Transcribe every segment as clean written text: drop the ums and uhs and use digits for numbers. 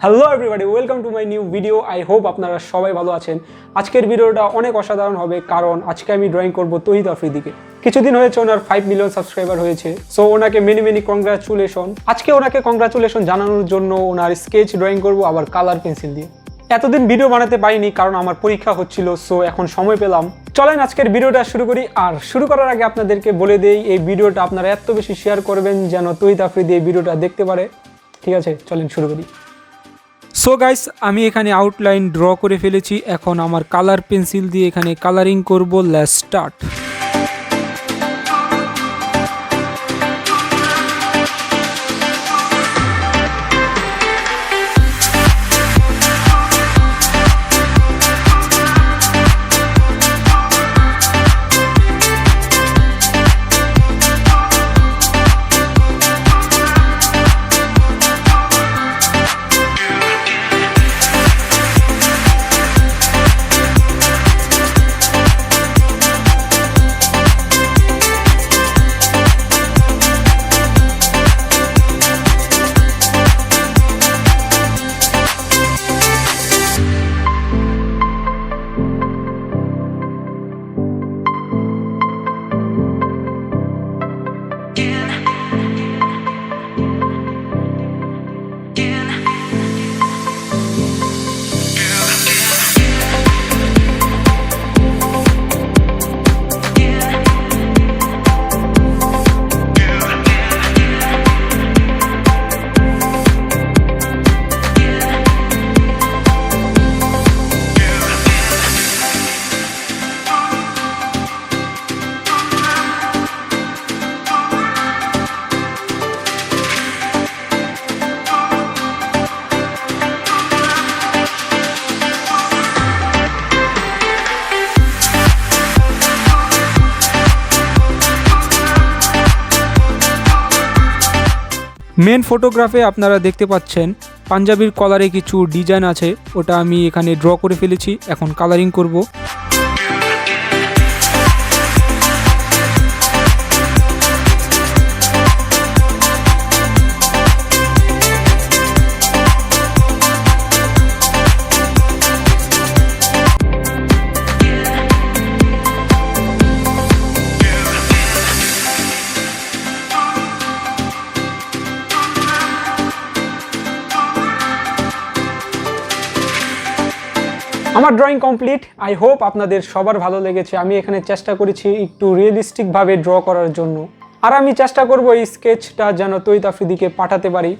Hello everybody, welcome to my new video. I hope আপনারা সবাই ভালো আছেন। আজকের ভিডিওটা অনেক অসাধারণ হবে, কারণ আজকে আমি ড্রয়িং করব তৌহিদ আফ্রিদিকে। কিছুদিন হয়েছে ওনার 5 মিলিয়ন সাবস্ক্রাইবার হয়েছে, সো ওনাকে মেনি কংগ্রাচুলেশন। আজকে ওনাকে কংগ্রাচুলেশন জানানোর জন্য ওনার স্কেচ ড্রয়িং করব, আবার কালার পেন্সিল দিয়ে। এতদিন ভিডিও বানাতে পারিনি কারণ আমার পরীক্ষা হচ্ছিল, সো এখন সময় পেলাম। চলেন আজকের ভিডিওটা শুরু করি। আর শুরু করার আগে আপনাদেরকে বলে দেই, এই ভিডিওটা আপনারা এত বেশি শেয়ার করবেন যেন তৌহিদ আফ্রিদি এই ভিডিওটা দেখতে পারে। ঠিক আছে, চলেন শুরু করি। সো গাইস, আমি এখানে আউটলাইন ড্র করে ফেলেছি। এখন আমার কালার পেন্সিল দিয়ে এখানে কালারিং করব। Let's start. মেন ফটোগ্রাফে আপনারা দেখতে পাচ্ছেন পাঞ্জাবির কলারে কিছু ডিজাইন আছে, ওটা আমি এখানে ড্র করে ফেলেছি। এখন কালারিং করব। আমার ড্রয়িং কমপ্লিট। আই হোপ আপনাদের সবার ভালো লেগেছে। আমি এখানে চেষ্টা করেছি একটু রিয়েলিস্টিকভাবে ড্র করার জন্য, আর আমি চেষ্টা করব এই স্কেচটা যেন তৌহিদ আফ্রিদিকে পাঠাতে পারি।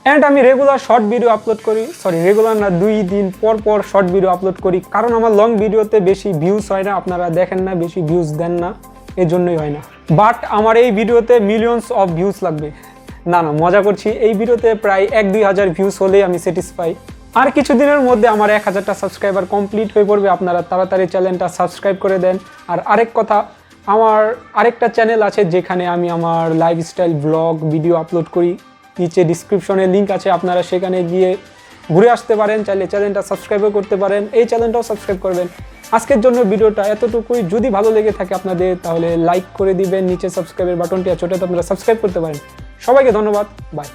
অ্যান্ড আমি রেগুলার শর্ট ভিডিও আপলোড করি, রেগুলার না, 2 দিন পর শর্ট ভিডিও আপলোড করি, কারণ আমার লং ভিডিওতে বেশি ভিউজ হয় না, আপনারা দেখেন না, বেশি ভিউজ দেন না, এই জন্যই হয় না। বাট আমার এই ভিডিওতে মিলিয়নস অফ ভিউজ লাগবে। না, মজা করছি। এই ভিডিওতে প্রায় 1-2 হাজার ভিউজ হলেই আমি স্যাটিসফাই। আর কিছুদিনের মধ্যে আমার 1000টা সাবস্ক্রাইবার কমপ্লিট হয়ে পড়বে। আপনারা তাড়াতাড়ি চ্যানেলটা সাবস্ক্রাইব করে দেন। আর আরেক কথা, আমার আরেকটা চ্যানেল আছে যেখানে আমি আমার লাইফস্টাইল ব্লগ ভিডিও আপলোড করি। নিচে ডিসক্রিপশনে লিঙ্ক আছে, আপনারা সেখানে গিয়ে ঘুরে আসতে পারেন। চাইলে চ্যানেলটা সাবস্ক্রাইবও করতে পারেন, এই চ্যানেলটাও সাবস্ক্রাইব করবেন। আজকের জন্য ভিডিওটা এতটুকুই। যদি ভালো লেগে থাকে আপনাদের, তাহলে লাইক করে দিবেন। নিচে সাবস্ক্রাইবের বাটনটি আছে, ওটাতে আপনারা সাবস্ক্রাইব করতে পারেন। সবাইকে ধন্যবাদ, বাই।